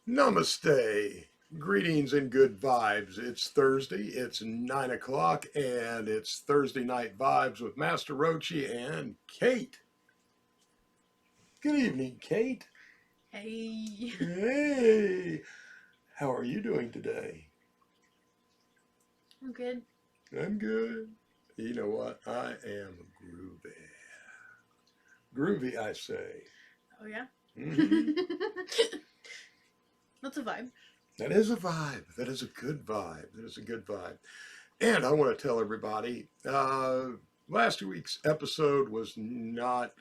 Namaste. Greetings and good vibes. It's Thursday, it's 9 o'clock, and it's Thursday Night Vibes with Master Rochi and Kate. Good evening, Kate. Hey. Hey, how are you doing today? I'm good. I'm good. You know what? I am groovy. Groovy, I say. Oh, yeah? hmm That's a vibe. That is a vibe. That is a good vibe. That is a good vibe. And I want to tell everybody last week's episode was not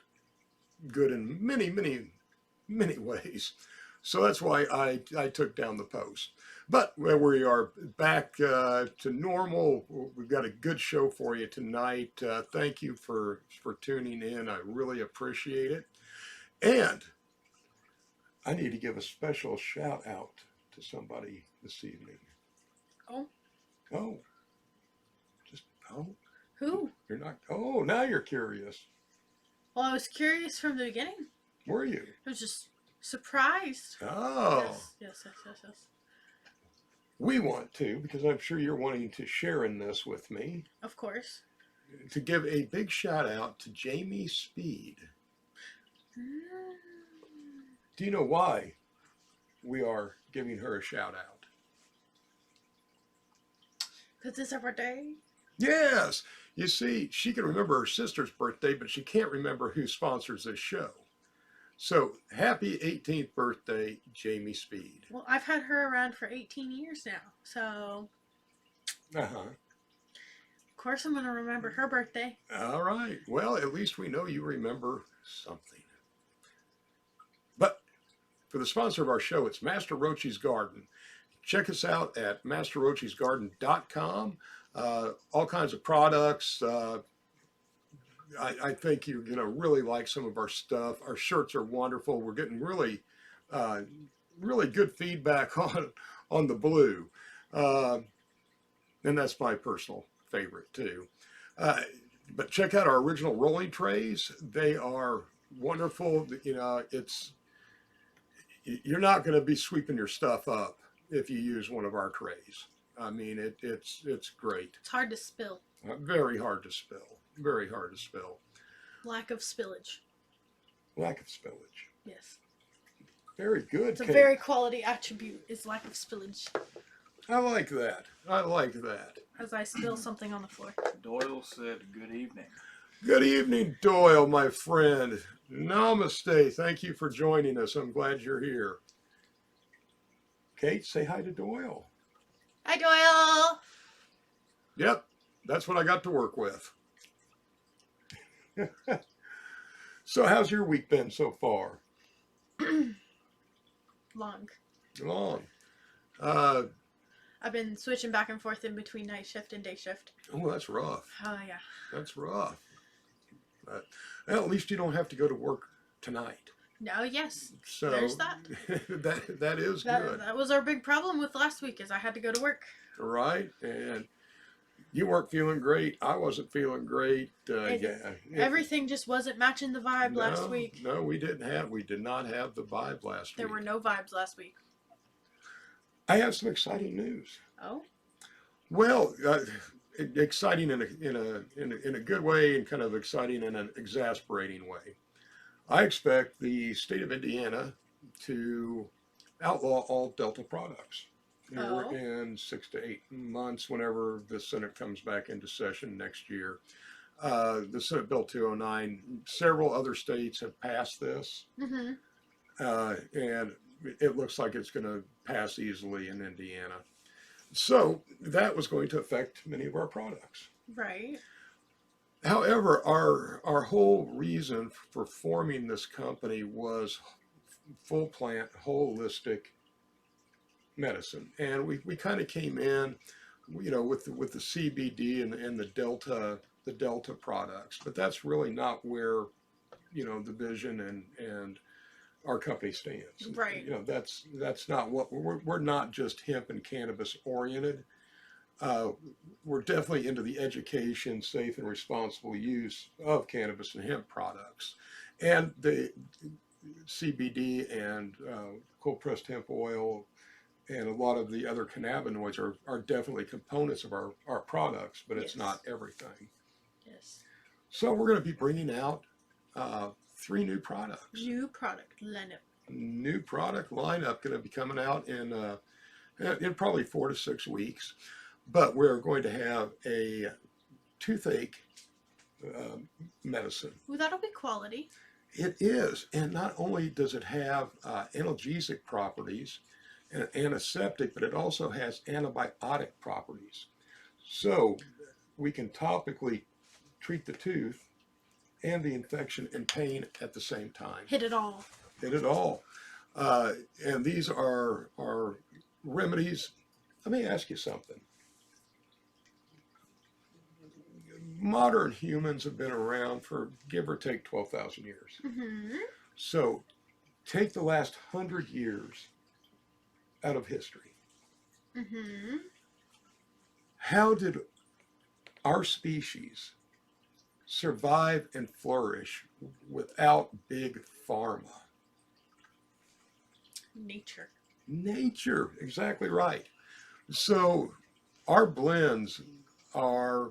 good in many ways. So that's why I took down the post. But where we are back to normal, we've got a good show for you tonight. Thank you for tuning in. I really appreciate it. And I need to give a special shout out to somebody this evening. Oh? Oh, just, oh, Who? you're not, oh, now you're curious. Well, I was curious from the beginning. Were you? I was just surprised. Oh, Yes. we want to, because I'm sure you're wanting to share in this with me, Of course. to give a big shout out to Jamie Speed. Do you know why we are giving her a shout out? Because it's her birthday. Yes. You see, she can remember her sister's birthday, but she can't remember who sponsors this show. So, happy 18th birthday, Jamie Speed. Well, I've had her around for 18 years now. So, Uh-huh. of course, I'm going to remember her birthday. All right. Well, at least we know you remember something. But for the sponsor of our show, it's Master Rochi's Garden. Check us out at masterrochisgarden.com. All kinds of products. I think you're going to really like some of our stuff. Our shirts are wonderful. We're getting really good feedback on the blue. And that's my personal favorite too. But check out our original rolling trays. They are wonderful. You know, you're not going to be sweeping your stuff up if you use one of our trays. I mean, it's great. It's hard to spill. Very hard to spill. Very hard to spill. Lack of spillage. Lack of spillage. Yes. Very good. It's a Kate. very quality attribute, is lack of spillage. I like that. I like that. As I spill something on the floor. Doyle said, "Good evening." Good evening, Doyle, my friend. Namaste. Thank you for joining us. I'm glad you're here. Kate, say hi to Doyle. Hi, Doyle. Yep, that's what I got to work with. So, how's your week been so far? Long. Long. I've been switching back and forth in between night shift and day shift. Oh, that's rough. Oh, yeah. That's rough. But, well, at least you don't have to go to work tonight. No, yes. So There's that. that is good. That was our big problem with last week, is I had to go to work. Right? And you weren't feeling great. I wasn't feeling great. Everything just wasn't matching the vibe last week. No, we did not have the vibe last week. There were no vibes last week. I have some exciting news. Oh? Well, exciting in a good way, and kind of exciting in an exasperating way. I expect the state of Indiana to outlaw all Delta products in 6 to 8 months, whenever the Senate comes back into session next year. The Senate Bill 209, several other states have passed this, and it looks like it's going to pass easily in Indiana. So that was going to affect many of our products. Right. However, our whole reason for forming this company was full plant, holistic medicine. And we kind of came in, you know, with the CBD and the Delta products. But that's really not where, you know, the vision and our company stands. Right. You know, that's not what we're not just hemp and cannabis oriented. We're definitely into the education, safe and responsible use of cannabis and hemp products. And CBD and cold pressed hemp oil and a lot of the other cannabinoids are definitely components of our products, but it's Yes. not everything. Yes. So we're going to be bringing out 3 new products. New product lineup. New product lineup going to be coming out in probably 4 to 6 weeks. But we're going to have a toothache medicine. Ooh, that'll be quality. It is, and not only does it have analgesic properties and antiseptic, but it also has antibiotic properties. So we can topically treat the tooth and the infection and pain at the same time. Hit it all. Hit it all. And these are remedies. Let me ask you something. Modern humans have been around for give or take 12,000 years. Mm-hmm. So take the last 100 years out of history. Mm-hmm. How did our species survive and flourish without big pharma? Nature. Nature, exactly right. So our blends are,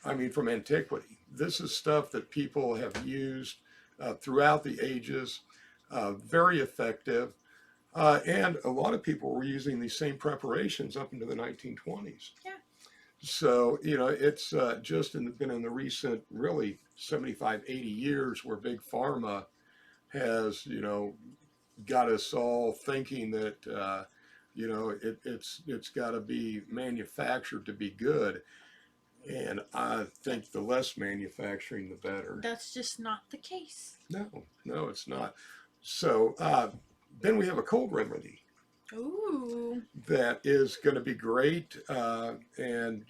I mean, from antiquity. This is stuff that people have used throughout the ages, very effective. And a lot of people were using these same preparations up into the 1920s. Yeah. So, you know, it's just been in the recent, really 75, 80 years where big pharma has, you know, got us all thinking that, you know, it's got to be manufactured to be good. And I think the less manufacturing, the better. That's just not the case. No, it's not. So then we have a cold remedy Ooh. that is going to be great. And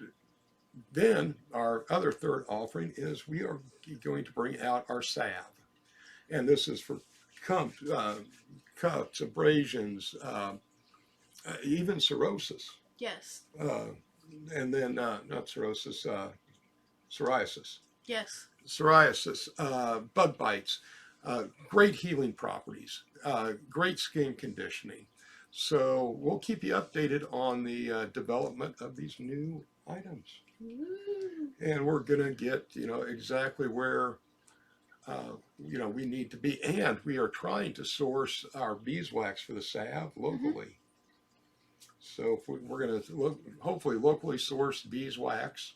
then our other third offering is we are going to bring out our salve. And this is for cuts, abrasions, even cirrhosis. Yes. And then not cirrhosis, psoriasis. Yes. Psoriasis, bug bites, great healing properties, great skin conditioning. So we'll keep you updated on the development of these new items. Ooh. And we're going to get, you know, exactly where, you know, we need to be. And we are trying to source our beeswax for the salve locally. So if we're going to hopefully locally source beeswax.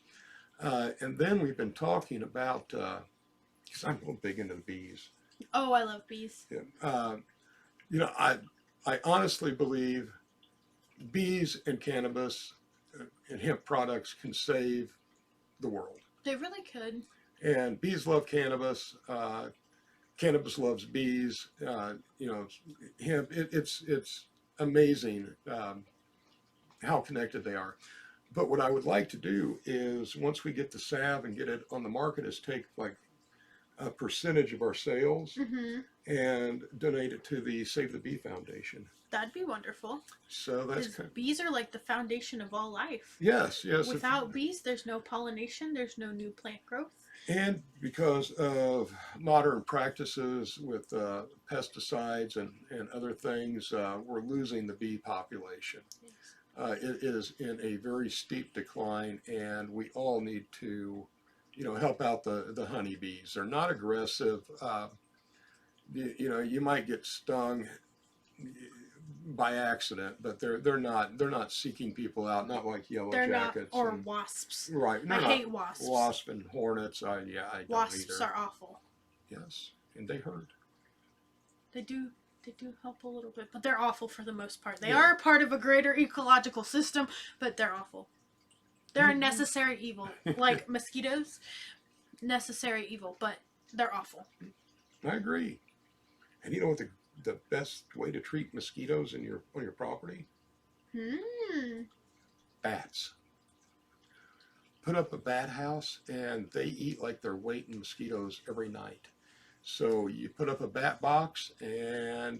And then we've been talking about, because I'm real big into the bees. Oh, I love bees. Yeah. You know, I honestly believe bees and cannabis and hemp products can save the world. They really could. And bees love cannabis. Cannabis loves bees. You know, hemp. It's amazing how connected they are. But what I would like to do is once we get the salve and get it on the market is take like a percentage of our sales and donate it to the Save the Bee Foundation. That'd be wonderful. So that's Because bees are like the foundation of all life. yes. Without bees, there's no pollination, there's no new plant growth. And because of modern practices with pesticides and other things, we're losing the bee population. Yes. It is in a very steep decline, and we all need to, you know, help out the honeybees. They're not aggressive. You know, you might get stung by accident, but they're not seeking people out. Not like yellow jackets. Not, or wasps. Right. I hate wasps. Wasp and hornets. I don't Wasps either. are awful. Yes, and they hurt. They do help a little bit, but they're awful for the most part. They are part of a greater ecological system, but they're awful. They're a necessary evil, like mosquitoes. Necessary evil, but they're awful. I agree. And you know what the best way to treat mosquitoes on your property? Bats. Put up a bat house, and they eat like they're weight in mosquitoes every night. So you put up a bat box, and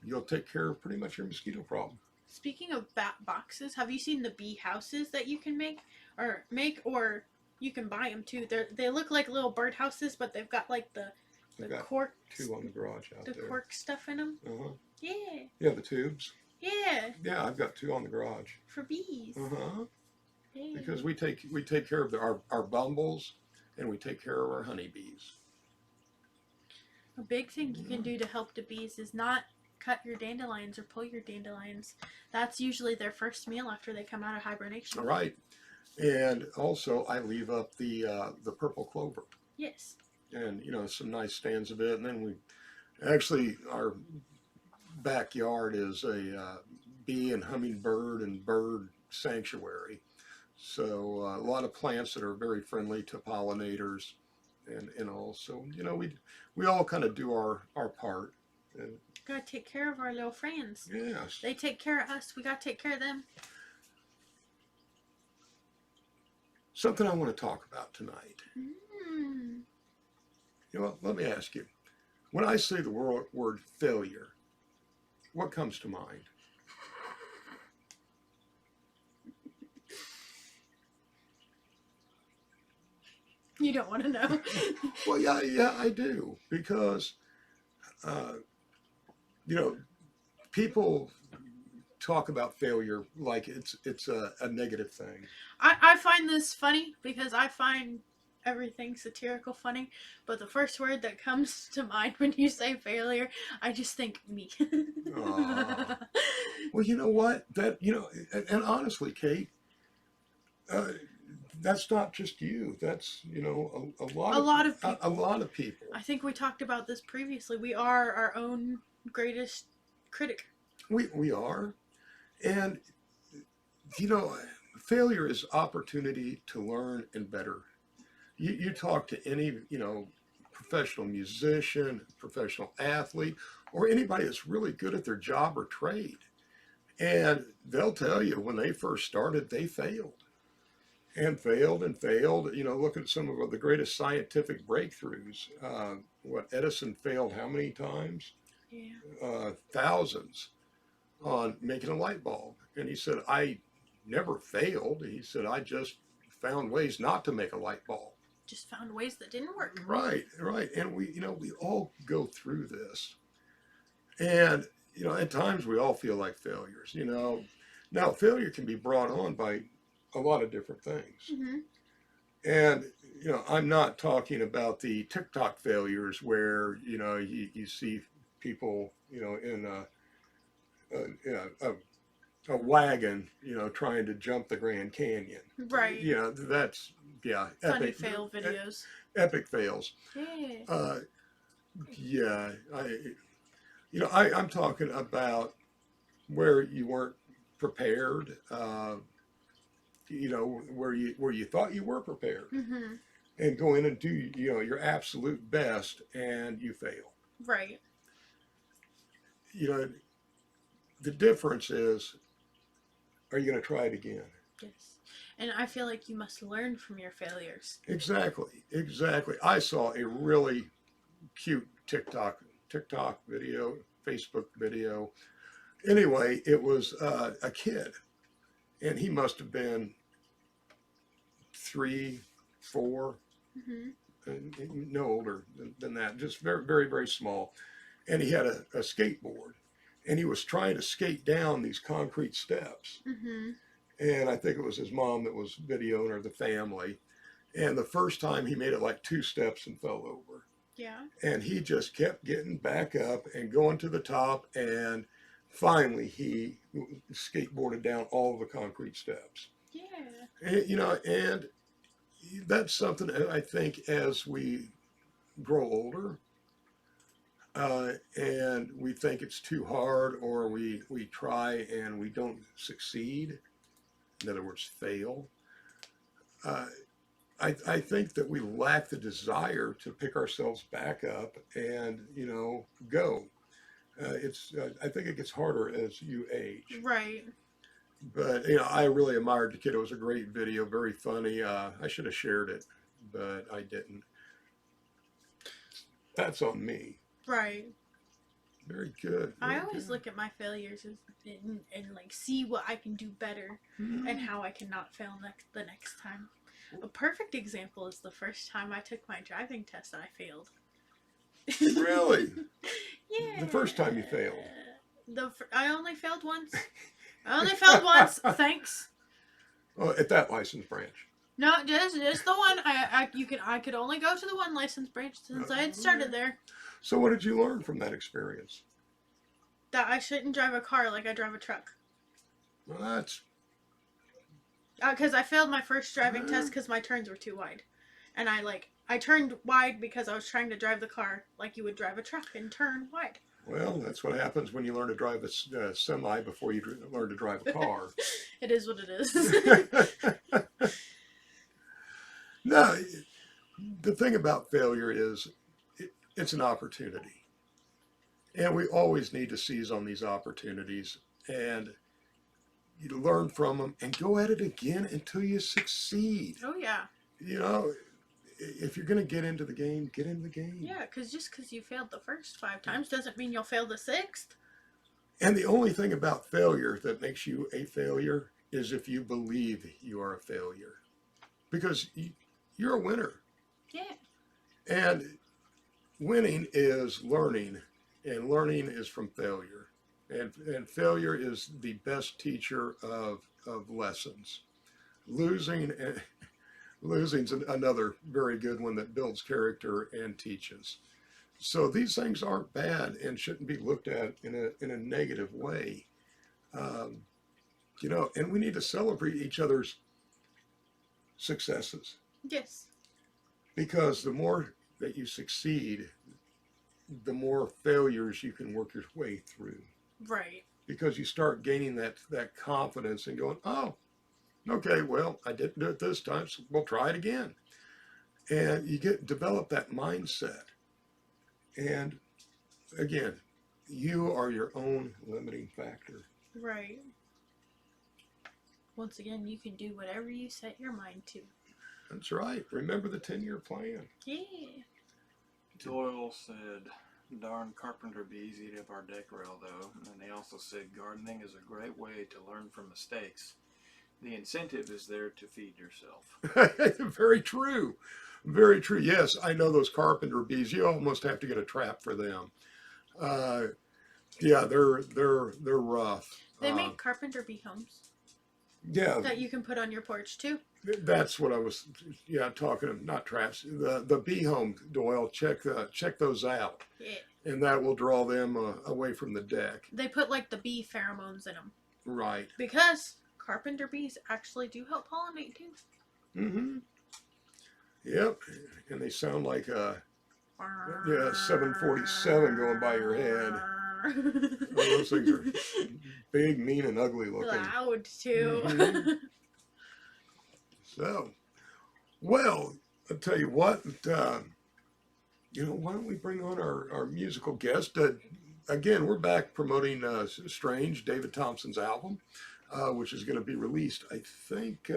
you'll take care of pretty much your mosquito problem. Speaking of bat boxes, have you seen the bee houses that you can make, or you can buy them too? They look like little bird houses, but they've got like the I The got cork, 2 on the garage out the there. cork stuff in them. Uh-huh. Yeah, Yeah, the tubes. yeah, Yeah, I've got 2 on the garage. for bees. Uh-huh. Yeah. Because we take care of our bumbles, and we take care of our honeybees. A big thing you can do to help the bees is not cut your dandelions or pull your dandelions. That's usually their first meal after they come out of hibernation. All right. And also, I leave up the purple clover, Yes. and some nice stands of it. And then our backyard is a bee and hummingbird and bird sanctuary. So a lot of plants that are very friendly to pollinators, and also we all kind of do our part. And, Gotta take care of our little friends. yes. They take care of us. We gotta take care of them. Something I want to talk about tonight. Mm. Let me ask you. When I say the word failure, what comes to mind? You don't want to know. Well, yeah, I do, because people talk about failure like it's a negative thing. I find this funny because I find everything satirical funny, but the first word that comes to mind when you say failure, I just think me. Aw. Well, you know what? And honestly, Kate, that's not just you. That's a lot of people. A lot of people. I think we talked about this previously. We are our own greatest critic. We are, and failure is opportunity to learn and better. You talk to any professional musician, professional athlete, or anybody that's really good at their job or trade, and they'll tell you when they first started they failed and failed and failed. Look at some of the greatest scientific breakthroughs. Edison failed how many times? Yeah. Thousands on making a light bulb. And he said, I never failed. He said, I just found ways not to make a light bulb. Just found ways that didn't work. Right. And we all go through this. And, at times we all feel like failures, Now, failure can be brought on by a lot of different things. Mm-hmm. And, I'm not talking about the TikTok failures where, you see people, in a wagon, trying to jump the Grand Canyon. Right. That's, Funny epic fail videos. Epic fails. Yeah. I'm talking about where you weren't prepared, where you thought you were prepared, Mm-hmm. and go in and do your absolute best, and you fail. Right. The difference is, are you going to try it again? Yes. And I feel like you must learn from your failures. Exactly. I saw a really cute TikTok video, Facebook video. Anyway, it was a kid, and he must have been 3, 4, Mm-hmm. no older than that, just very, very, very small. And he had a skateboard, and he was trying to skate down these concrete steps. Mm-hmm. And I think it was his mom that was videoing, or the family. And the first time he made it like 2 steps and fell over. Yeah. And he just kept getting back up and going to the top. And finally, he skateboarded down all of the concrete steps. Yeah. And, and that's something I think as we grow older, and we think it's too hard, or we try and we don't succeed, in other words, fail, I think that we lack the desire to pick ourselves back up and, go. I think it gets harder as you age. Right. But, I really admired the kid. It was a great video, very funny. I should have shared it, but I didn't. That's on me. Right. Very good. I always look at my failures and like see what I can do better and how I cannot fail the next time. A perfect example is the first time I took my driving test that I failed. Really? Yeah. The first time you failed. I only failed once. I only failed once. Thanks. Oh, at that license branch. No, just the one. I could only go to the one license branch since I had started there. So what did you learn from that experience? That I shouldn't drive a car like I drive a truck. Well, that's... Because I failed my first driving test because my turns were too wide, and I turned wide because I was trying to drive the car like you would drive a truck and turn wide. Well, that's what happens when you learn to drive a semi before you learn to drive a car. It is what it is. No, the thing about failure is it's an opportunity. And we always need to seize on these opportunities and you learn from them and go at it again until you succeed. Oh, yeah. You know, if you're going to get into the game, get in the game. Yeah, because just because you failed the first 5 times doesn't mean you'll fail the 6th. And the only thing about failure that makes you a failure is if you believe you are a failure. Because you're a winner. Yeah. And winning is learning, and learning is from failure. And failure is the best teacher of lessons. Losing's another very good one that builds character and teaches. So these things aren't bad and shouldn't be looked at in a negative way. You know, and we need to celebrate each other's successes. Yes. Because the more that you succeed, the more failures you can work your way through. Right. Because you start gaining that confidence and going, oh, okay, well, I didn't do it this time, so we'll try it again. And you develop that mindset. And again, you are your own limiting factor. Right. Once again, you can do whatever you set your mind to. That's right. Remember the 10-year plan. Yeah. Doyle said, darn carpenter be easy to have our deck rail though. And he also said gardening is a great way to learn from mistakes. The incentive is there to feed yourself. Very true. Very true. Yes, I know those carpenter bees. You almost have to get a trap for them. Yeah, they're rough. They make carpenter bee homes. Yeah. That you can put on your porch too. That's what I was, talking of, not traps. The bee home, Doyle, check those out. Yeah. And that will draw them away from the deck. They put like the bee pheromones in them. Right. Because carpenter bees actually do help pollinate too. Mm-hmm. Yep. And they sound like a 747 going by your head. Well, those things are big, mean, and ugly looking. Loud too. Mm-hmm. So, well, I'll tell you what, why don't we bring on our musical guest? Again, we're back promoting Strange, David Thompson's album, which is going to be released, I think,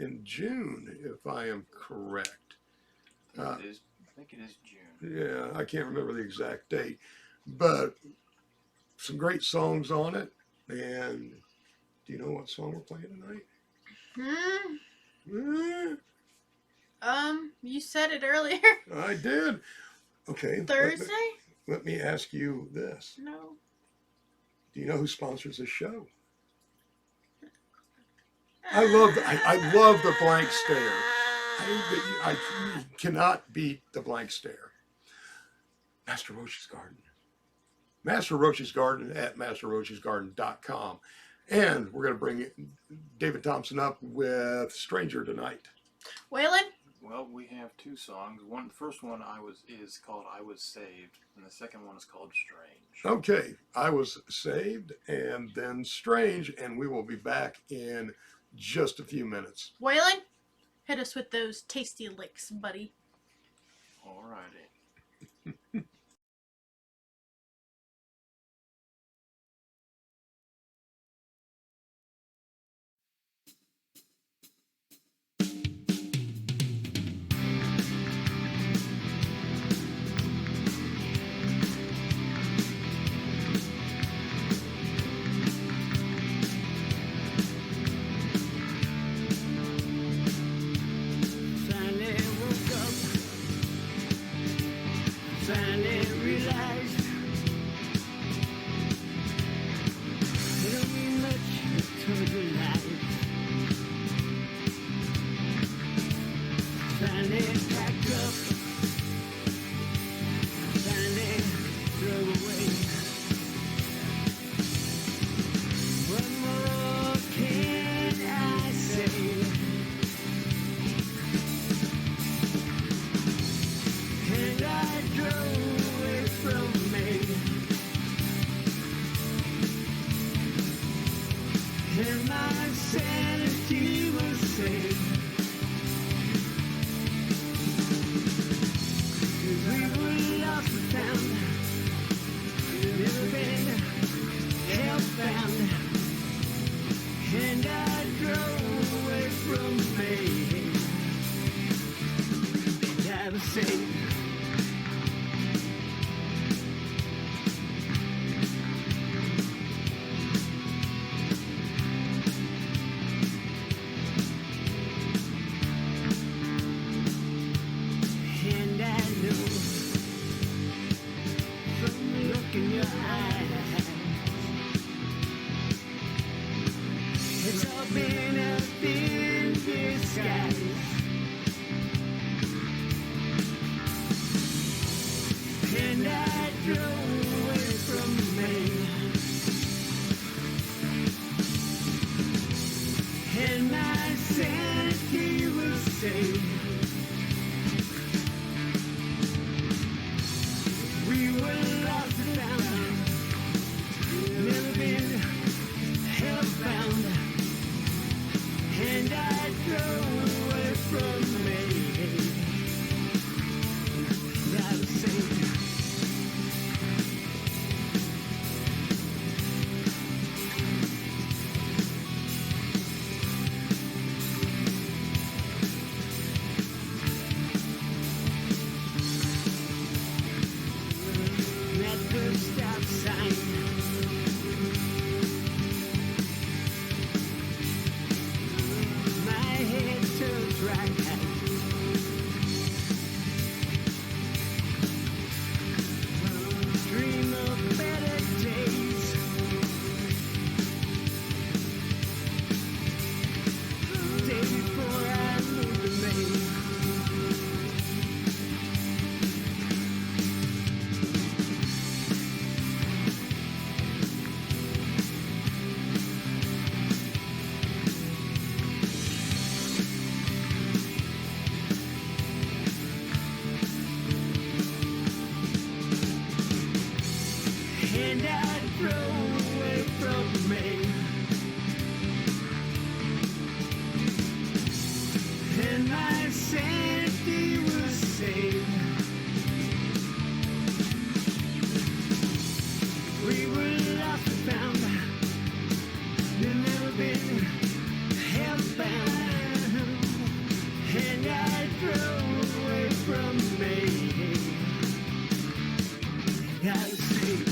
in June, if I am correct. I think it is June. Yeah, I can't remember the exact date, but some great songs on it. And do you know what song we're playing tonight? You said it earlier. I did. Okay. Thursday? Let me ask you this. No. Do you know who sponsors this show? I love the blank stare. I cannot beat the blank stare. Master Roach's Garden. Master Roach's Garden at masterroachesgarden.com. And we're going to bring David Thompson up with Stranger tonight. Waylon? Well, we have 2 songs. The first one is called I Was Saved, and the second one is called Strange. Okay, I Was Saved and then Strange, and we will be back in just a few minutes. Waylon? Hit us with those tasty licks, buddy. Alrighty. Finally woke up and my sanity was saved. 'Cause we were lost and found, never been hellbound, and I drove away from me, and I was saved. And I know from the look in your eyes, it's all been a thin disguise. And I drove away from me, and my sanity was saved. We were lost and found, never been hellbound, and I drove away from me. I was saved. At the stop sign, my head turns right. Dream of better days. Day before I moved to Maine. And I drove away from me, and my sanity was saved. We were lost and found, we've never been hellbound, and I drove away from me. I was saved.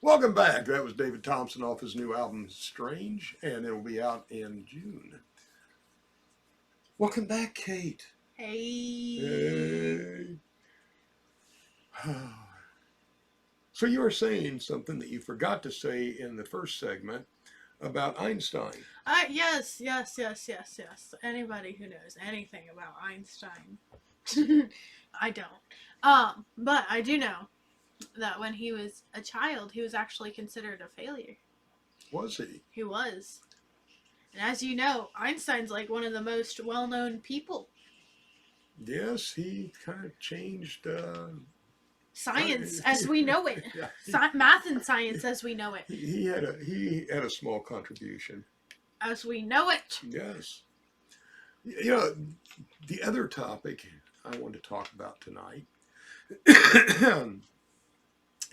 Welcome back. That was David Thompson off his new album, Strange, and it will be out in June. Welcome back, Kate. Hey. Hey. So you were saying something that you forgot to say in the first segment about Einstein. Yes. Anybody who knows anything about Einstein, I don't. But I do know that when he was a child, he was actually considered a failure. Was he? He was. And as you know, Einstein's like one of the most well-known people. Yes, he kind of changed. Science as we know it. Yeah, Math and science as we know it. he had a small contribution. As we know it. Yes. You know, the other topic I want to talk about tonight,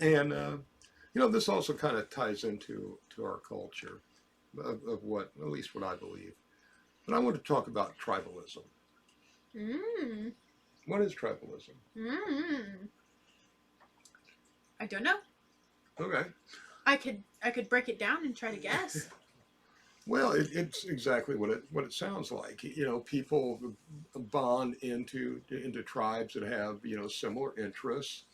and you know, this also kind of ties into our culture of what, at least what I believe. But I want to talk about tribalism. Mm. What is tribalism? I don't know. Okay. I could break it down and try to guess. Well, it's exactly what it sounds like. You know, people bond into tribes that have, you know, similar interests,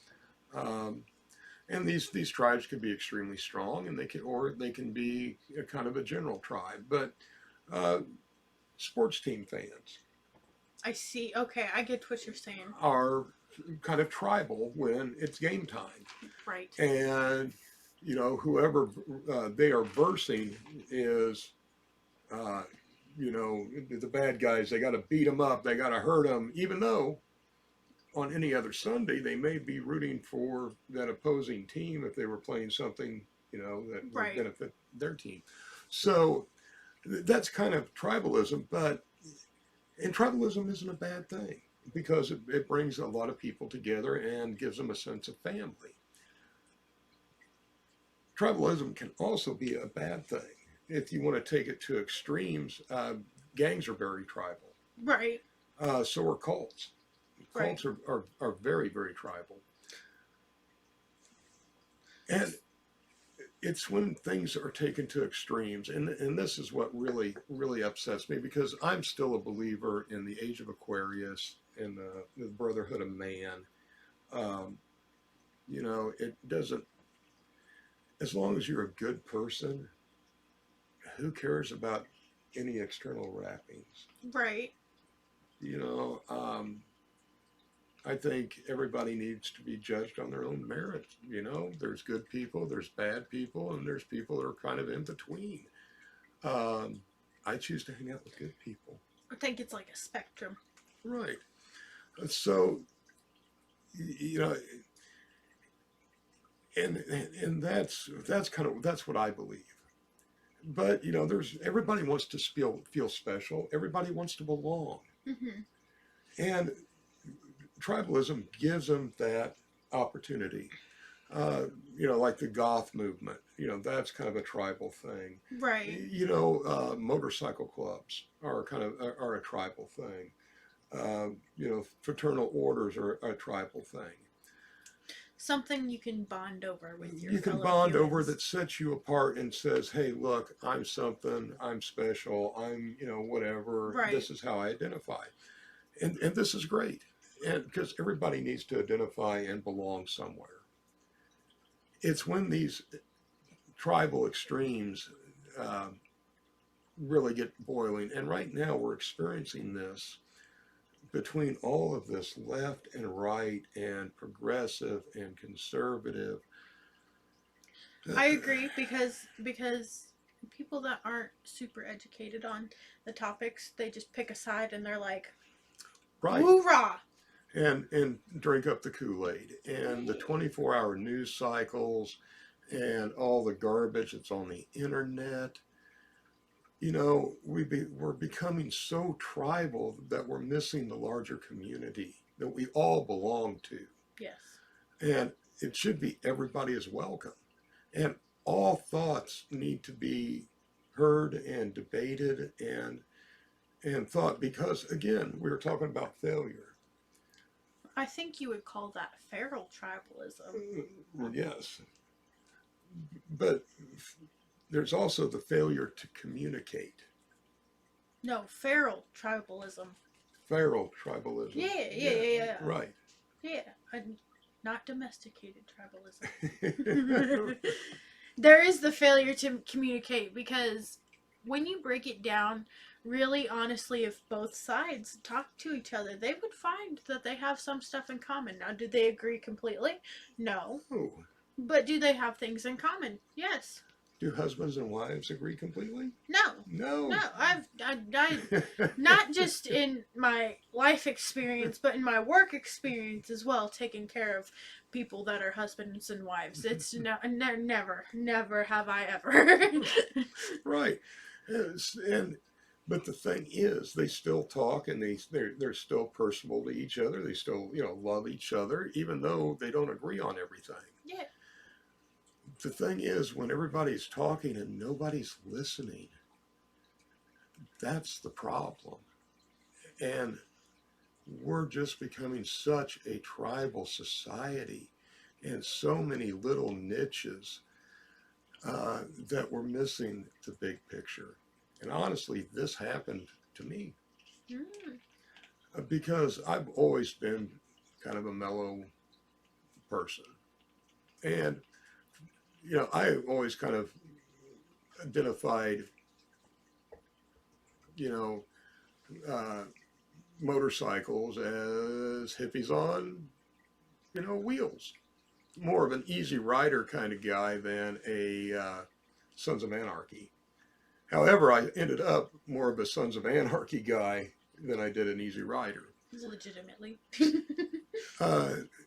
and these tribes can be extremely strong, and they can be a kind of a general tribe. But sports team fans I see. Okay, I get what you're saying. are kind of tribal when it's game time, Right. and you know, whoever they are versing is. You know, the bad guys, they got to beat them up, they got to hurt them, even though on any other Sunday they may be rooting for that opposing team if they were playing something, you know, that would benefit their team. So that's kind of tribalism, and tribalism isn't a bad thing because it brings a lot of people together and gives them a sense of family. Tribalism can also be a bad thing. If you want to take it to extremes, gangs are very tribal. Right. So are cults. Cults are very, very tribal. And it's when things are taken to extremes. And this is what really, really upsets me because I'm still a believer in the age of Aquarius and the brotherhood of man. You know, it doesn't, as long as you're a good person, who cares about any external wrappings? Right. You know, I think everybody needs to be judged on their own merit. You know, there's good people, there's bad people, and there's people that are kind of in between. I choose to hang out with good people. I think it's like a spectrum. Right. So, you know, and that's what I believe. But you know, everybody wants to feel special. Everybody wants to belong, and tribalism gives them that opportunity. You know, like the goth movement. You know, that's kind of a tribal thing. Right. You know, motorcycle clubs are a tribal thing. You know, fraternal orders are a tribal thing. Something you can bond over with your You can fellow bond humans. over that sets you apart and says, hey, look, I'm something, I'm special, I'm, you know, whatever. Right. This is how I identify. And this is great. And because everybody needs to identify and belong somewhere. It's when these tribal extremes really get boiling. And right now we're experiencing this between all of this left and right and progressive and conservative. I agree because people that aren't super educated on the topics, they just pick a side and they're like, right, hoorah! And drink up the Kool-Aid and the 24-hour news cycles and all the garbage that's on the internet. You know, we're becoming so tribal that we're missing the larger community that we all belong to. Yes. And it should be everybody is welcome. And all thoughts need to be heard and debated and thought because, again, we were talking about failure. I think you would call that feral tribalism. Yes. but there's also the failure to communicate. No, feral tribalism. Feral tribalism. Yeah. Right. Yeah, not domesticated tribalism. There is the failure to communicate because when you break it down, really honestly, if both sides talk to each other, they would find that they have some stuff in common. Now, do they agree completely? No. Oh, But do they have things in common? Yes. do husbands and wives agree completely? No. No. No, I not just in my life experience, but in my work experience as well, taking care of people that are husbands and wives. It's never have I ever. Right. Yes, but the thing is, they still talk, and they're still personable to each other. They still love each other, even though they don't agree on everything. Yeah. The thing is, when everybody's talking and nobody's listening, that's the problem. And we're just becoming such a tribal society, and so many little niches that we're missing the big picture. And honestly, this happened to me because I've always been kind of a mellow person. And, I always kind of identified, motorcycles as hippies on, wheels. More of an easy rider kind of guy than a Sons of Anarchy. However, I ended up more of a Sons of Anarchy guy than I did an easy rider. Legitimately.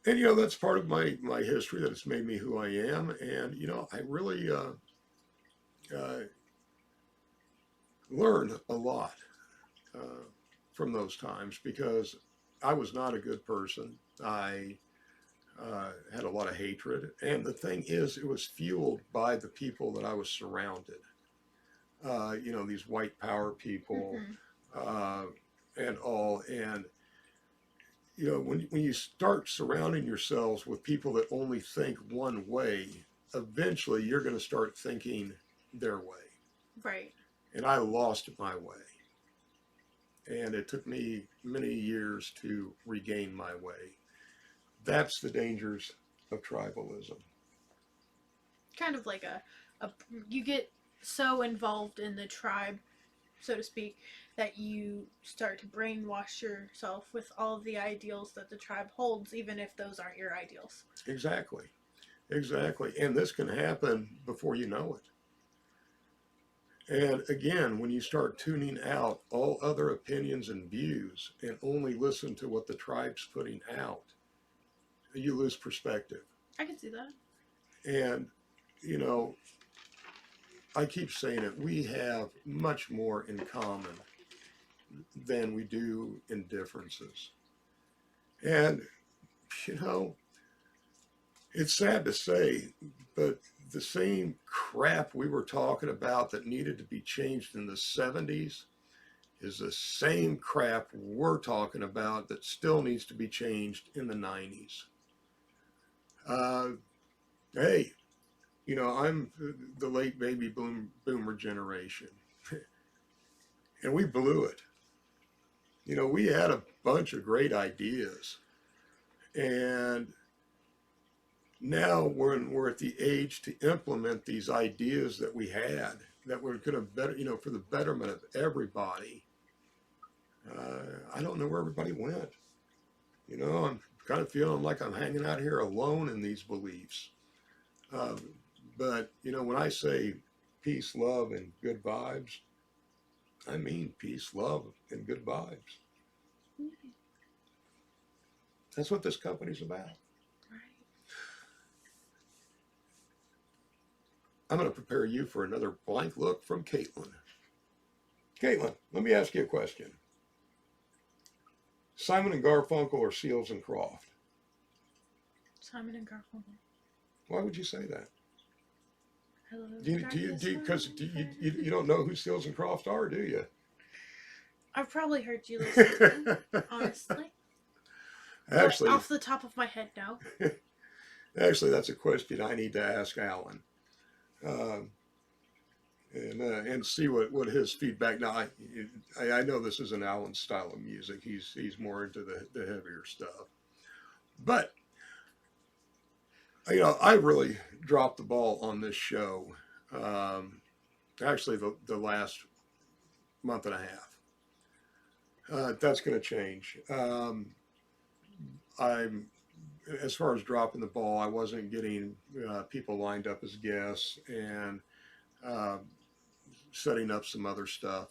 And that's part of my history, that it's made me who I am. And I really learned a lot from those times, because I was not a good person. I had a lot of hatred, and the thing is, it was fueled by the people that I was surrounded. These white power people, and all. And when you start surrounding yourselves with people that only think one way, eventually you're going to start thinking their way. Right. And I lost my way. And it took me many years to regain my way. That's the dangers of tribalism. Kind of like you get so involved in the tribe, so to speak, that you start to brainwash yourself with all of the ideals that the tribe holds, even if those aren't your ideals. Exactly. And this can happen before you know it. And again, when you start tuning out all other opinions and views and only listen to what the tribe's putting out, you lose perspective. I can see that. And, I keep saying it, we have much more in common than we do in differences. And, it's sad to say, but the same crap we were talking about that needed to be changed in the 70s is the same crap we're talking about that still needs to be changed in the 90s. Hey, I'm the late baby boomer generation. And we blew it. We had a bunch of great ideas. And now we're at the age to implement these ideas that we had, that were going to better, for the betterment of everybody. I don't know where everybody went. I'm kind of feeling like I'm hanging out here alone in these beliefs. But, when I say peace, love, and good vibes, I mean peace, love, and good vibes. That's what this company's about. Right. I'm going to prepare you for another blank look from Caitlin. Caitlin, let me ask you a question. Simon and Garfunkel or Seals and Croft? Simon and Garfunkel. Why would you say that? Hello, Because you don't know who Seals and Croft are, do you? I've probably heard you listen to them, honestly. Actually, but off the top of my head, no. Actually, that's a question I need to ask Alan. Um, and see what his feedback. Now, I know this isn't Alan's style of music. He's more into the heavier stuff. But I really dropped the ball on this show. Actually, the last month and a half. That's going to change. I'm As far as dropping the ball, I wasn't getting people lined up as guests and uh, setting up some other stuff.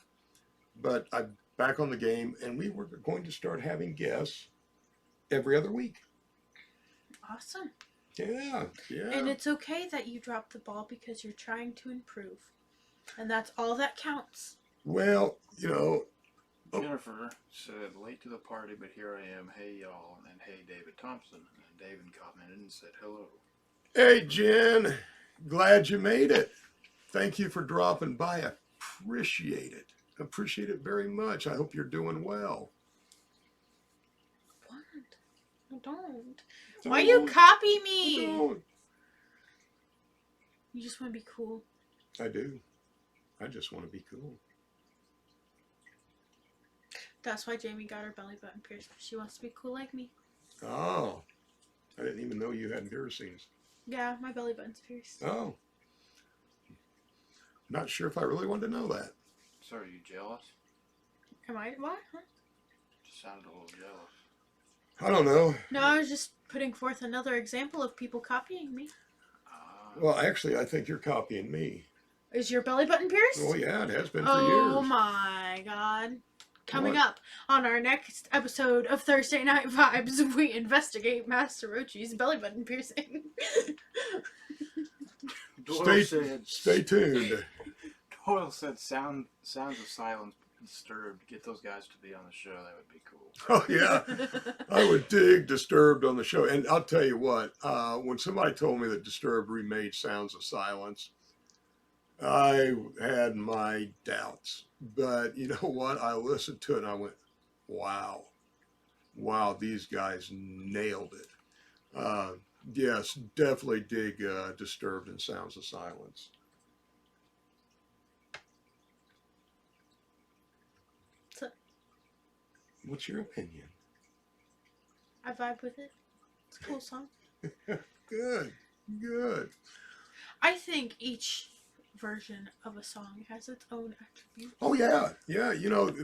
But I'm back on the game, and we were going to start having guests every other week. Awesome. Yeah, yeah. And it's okay that you dropped the ball because you're trying to improve. And that's all that counts. Well, Jennifer said, late to the party, but here I am. Hey, y'all. And hey, David Thompson. And David commented and said hello. hey, Jen, glad you made it. Thank you for dropping by. I appreciate it. Appreciate it very much. I hope you're doing well. What? I don't. Why you Don't- copy me? don't. You just want to be cool. I do. I just want to be cool. That's why Jamie got her belly button pierced. She wants to be cool like me. Oh, I didn't even know you had piercings. Yeah, my belly button's pierced. Oh, not sure if I really wanted to know that. So, are you jealous? Am I? What? Huh? Just sounded a little jealous. I don't know. No, I was just putting forth another example of people copying me. Well, actually, I think you're copying me. Is your belly button pierced? Oh, yeah, it has been for Oh years. my god. Coming What? up on our next episode of Thursday Night Vibes, we investigate Master Rochi's belly button piercing. Stay tuned. Doyle said sounds of silence disturbed. Get those guys to be on the show. That would be cool. Oh, yeah. I would dig Disturbed on the show. And I'll tell you what, when somebody told me that Disturbed remade Sounds of Silence, I had my doubts. But you know what? I listened to it and I went, wow. Wow, these guys nailed it. Yes, definitely dig Disturbed and Sounds of Silence. So, What's your opinion? I vibe with it. It's a cool song. Good, good. I think each version of a song has its own attributes. Oh, yeah, yeah.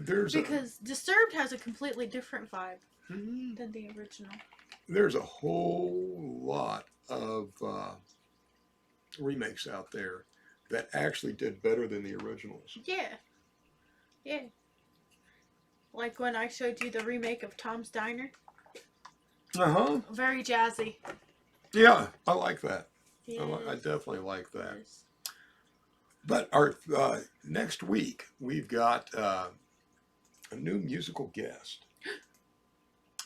There's Because Disturbed has a completely different vibe Mhm. than the original. There's a whole lot of remakes out there that actually did better than the originals. Yeah. Yeah. Like when I showed you the remake of Tom's Diner. Uh-huh. Very jazzy. Yeah, I like that. Yes. I definitely like that. Yes. But our next week, we've got a new musical guest.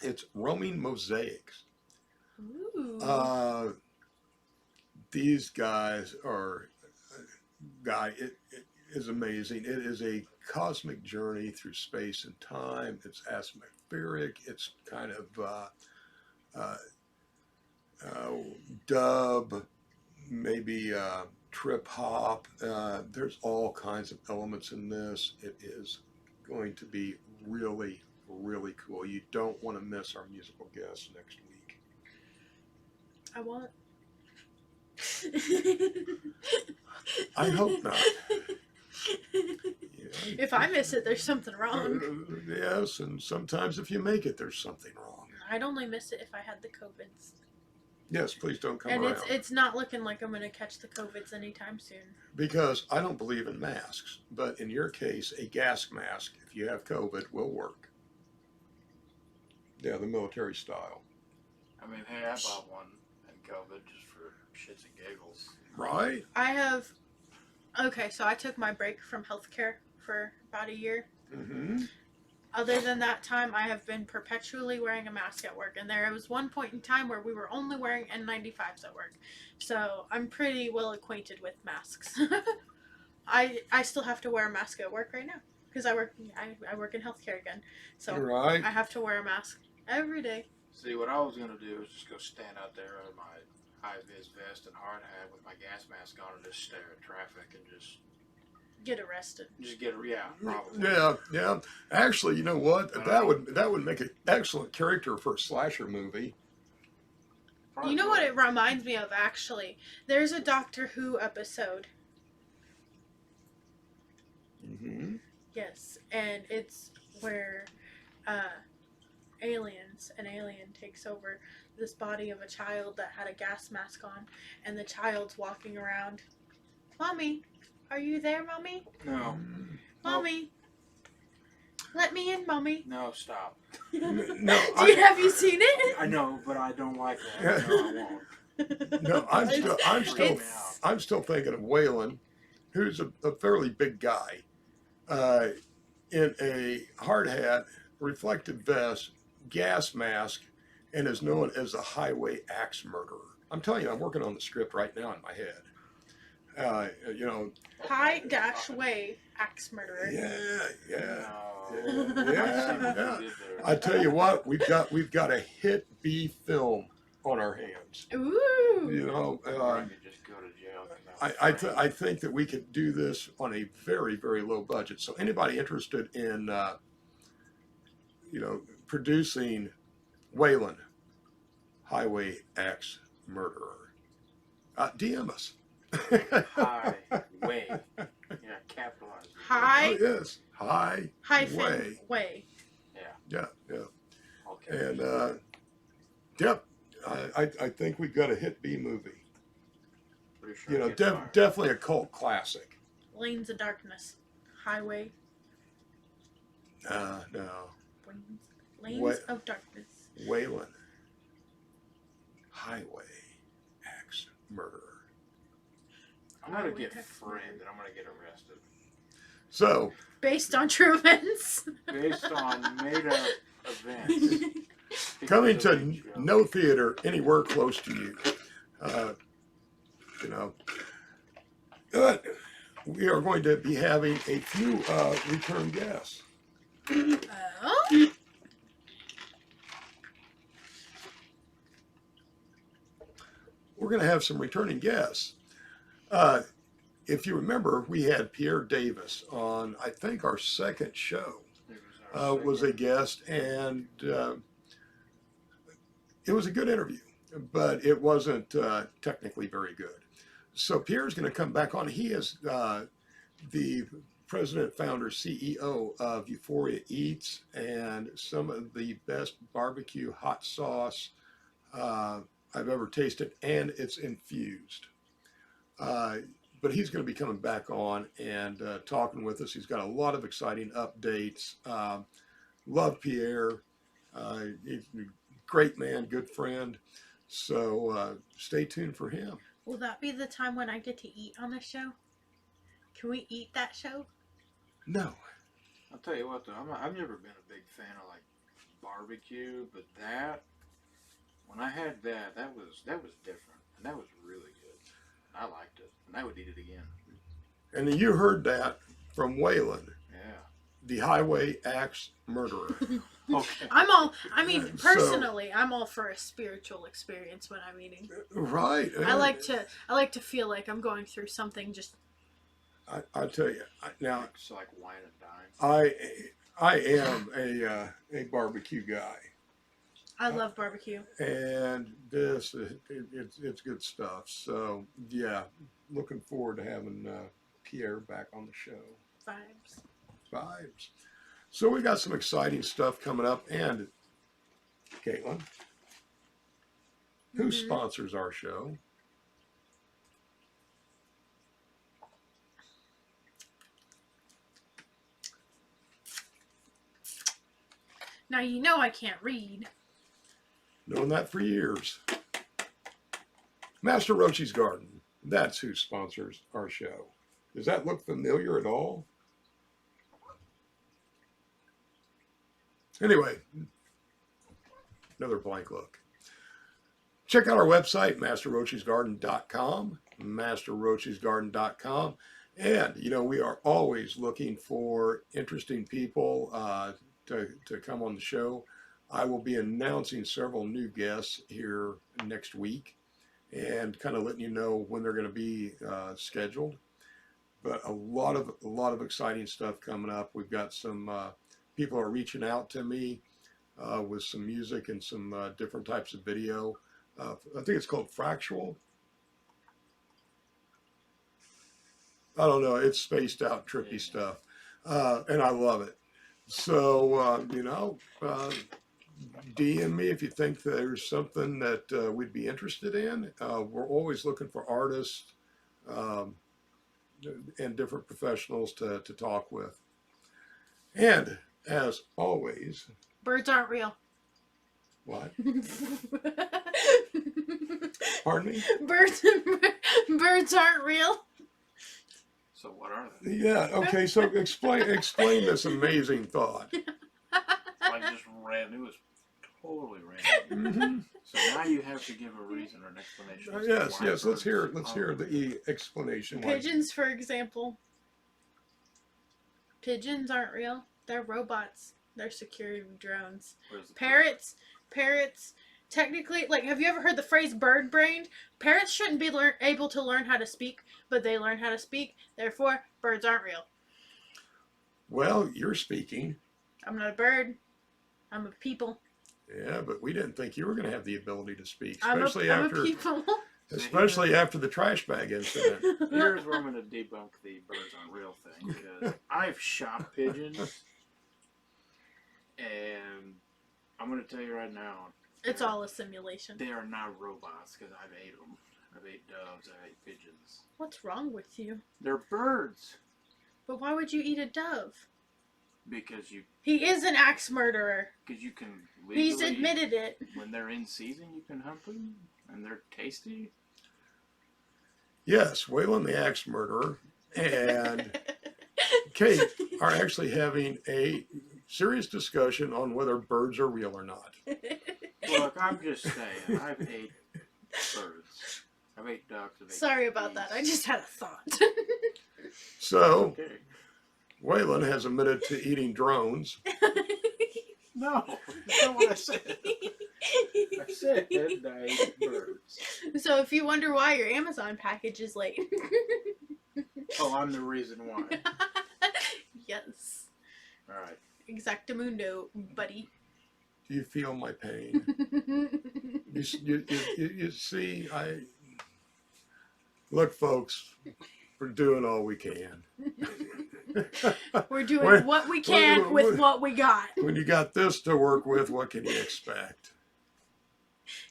It's Roaming Mosaics. Ooh. These guys are, it is amazing. It is a cosmic journey through space and time. It's atmospheric. It's kind of dub, maybe trip hop. There's all kinds of elements in this. It is going to be really, really cool. You don't want to miss our musical guest next week. I want. I hope not. Yeah, If I miss it, there's something wrong. yes, and sometimes if you make it, there's something wrong. I'd only miss it if I had the COVIDs. Yes, please don't come And around. it's not looking like I'm going to catch the COVIDs anytime soon. Because I don't believe in masks, but in your case, a gas mask, if you have COVID, will work. Yeah, the military style. I mean, hey, I bought one in COVID just for shits and giggles. Right? I have. Okay, so I took my break from healthcare for about a year. Mm-hmm. Other than that time, I have been perpetually wearing a mask at work. And there was one point in time where we were only wearing N95s at work. So I'm pretty well acquainted with masks. I still have to wear a mask at work right now. Because I work in healthcare again. So Right. I have to wear a mask every day. See, what I was going to do is just go stand out there in my high-vis vest and hard hat with my gas mask on and just stare at traffic and Get arrested. just get, yeah, probably. Yeah. Actually, you know what? But That would make an excellent character for a slasher movie. Probably You know what would. it reminds me of, actually? There's a Doctor Who episode. Mm-hmm. Yes, and it's where an alien takes over this body of a child that had a gas mask on, and the child's walking around. Mommy, are you there, Mommy? No, Mommy, let me in, Mommy. no, stop. No, Have you seen it? I know, but I don't like that. No, I won't. No, It's- I'm still thinking of Waylon, who's a fairly big guy, in a hard hat, reflective vest, gas mask, and is known as a highway axe murderer. I'm telling you, I'm working on the script right now in my head. You know, High-way axe murderer. yeah. No. Yeah. I see what you did there. I tell you what, we've got a hit B film on our hands. Ooh. You know, I could just go to jail. 'Cause I'm afraid. I think that we could do this on a very, very low budget. So anybody interested in, you know, producing Waylon, highway axe murderer, DM us. Highway. Yeah, capitalize it. High, Oh, yes, high hyphen, way. yeah. Okay. And yep, I think we've got a hit B movie. Pretty sure You know, I get fired. definitely a cult classic. Lanes of darkness. Highway. No, Lanes What? of darkness. Waylon, highway axe murderer. I'm gonna Highway get tax framed and I'm gonna get arrested. So Based on true events. Based on made-up events. coming Because of to HBO. no theater anywhere close to you. You know, but we are going to be having a few return guests. Oh? We're going to have some returning guests. If you remember, we had Pierre Davis on, I think, our second show. It was our Was a segment. guest, and it was a good interview, but it wasn't technically very good. So Pierre's going to come back on. He is the president, founder, CEO of Euphoria Eats, and some of the best barbecue hot sauce I've ever tasted, and it's infused. But he's going to be coming back on and talking with us. He's got a lot of exciting updates. Love Pierre. He's a great man, good friend. So stay tuned for him. Will that be the time when I get to eat on the show? Can we eat that show? No. I'll tell you what, though, I've never been a big fan of like barbecue, but that when I had that was different, and that was really good. I liked it, and I would eat it again. And you heard that from Waylon, Yeah. the highway axe murderer. Okay. Personally, I'm all for a spiritual experience when I'm eating. Right. I like to feel like I'm going through something just I tell you, now It's like wine and dine. I am a barbecue guy. I love barbecue. And this, it's good stuff. So, yeah, looking forward to having Pierre back on the show. Vibes. So, we got some exciting stuff coming up. And, Caitlin, who sponsors our show? Now you know I can't read. Known that for years. Master Rochi's Garden. That's who sponsors our show. Does that look familiar at all? Anyway, another blank look. Check out our website, masterrochisgarden.com, masterrochisgarden.com. And, you know, we are always looking for interesting people to come on the show. I will be announcing several new guests here next week. and kind of letting you know when they're going to be scheduled. But a lot of exciting stuff coming up. We've got some people are reaching out to me with some music and some different types of video. I think it's called Fractual. I don't know. It's spaced out, trippy stuff, and I love it. So DM me if you think there's something that we'd be interested in. We're always looking for artists and different professionals to talk with. And as always, Birds aren't real. what? Pardon me? Birds aren't real. So what are they? Yeah. Okay. So explain this amazing thought. Like just random. It was totally random. Mm-hmm. So now you have to give a reason or an explanation. as to Yes. why Yes. Let's hear it. birds Let's are hear real. the explanation. Why- Pigeons, for example. Pigeons aren't real. They're robots. They're security drones. Where's the Parrots. Technically, like, have you ever heard the phrase bird brained? Parrots shouldn't be able to learn how to speak, but they learn how to speak. Therefore, birds aren't real. Well, you're speaking. I'm not a bird. I'm a people. Yeah, but we didn't think you were going to have the ability to speak, I'm a people. especially after the trash bag incident. Here's where I'm going to debunk the birds aren't real thing, because I've shot pigeons, and I'm going to tell you right now, It's all a simulation. they are not robots, because I've ate them. I've ate doves, I've ate pigeons. What's wrong with you? They're birds, But why would you eat a dove? because you He is an axe murderer. can legally, He's admitted it. when they're in season, you can hunt them, and they're tasty. Yes, Waylon the Axe Murderer and Kate are actually having a serious discussion on whether birds are real or not. Look, I'm just saying, I've ate birds. I've ate ducks. I've ate Sorry about geese. that. I just had a thought. So, Okay. Waylon has admitted to eating drones. No, that's not what I said. I said I ate birds. So if you wonder why your Amazon package is late. Oh, I'm the reason why. Yes. All right. Exactamundo, buddy. Do you feel my pain? You see, look, folks, we're doing all we can. We're doing what we can with what we got. When you got this to work with, what can you expect?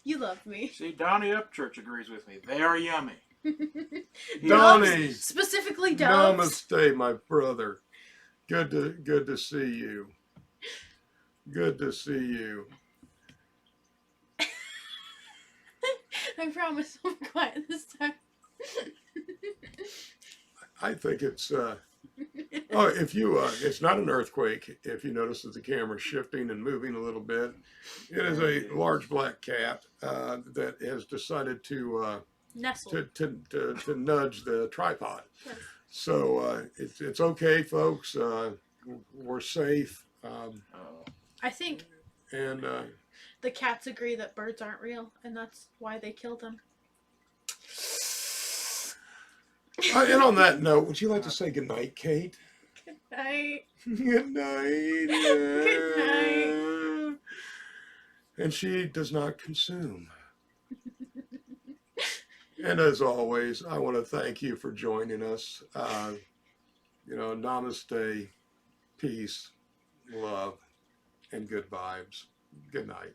You love me. See, Donnie Upchurch agrees with me. They are yummy. Donnie, Specifically doves. namaste, my brother. Good to see you. Good to see you. I promise I'll be quiet this time. I think it's it's not an earthquake. If you notice that the camera's shifting and moving a little bit, it is a large black cat that has decided to Nestle. to nudge the tripod. Yes. So it's okay, folks. We're safe, I think and the cats agree that birds aren't real, and that's why they killed them. and on that note, would you like to say goodnight, Kate? I Good night. Good night. And she does not consume. And as always, I want to thank you for joining us. Namaste, peace, love, and good vibes. Good night.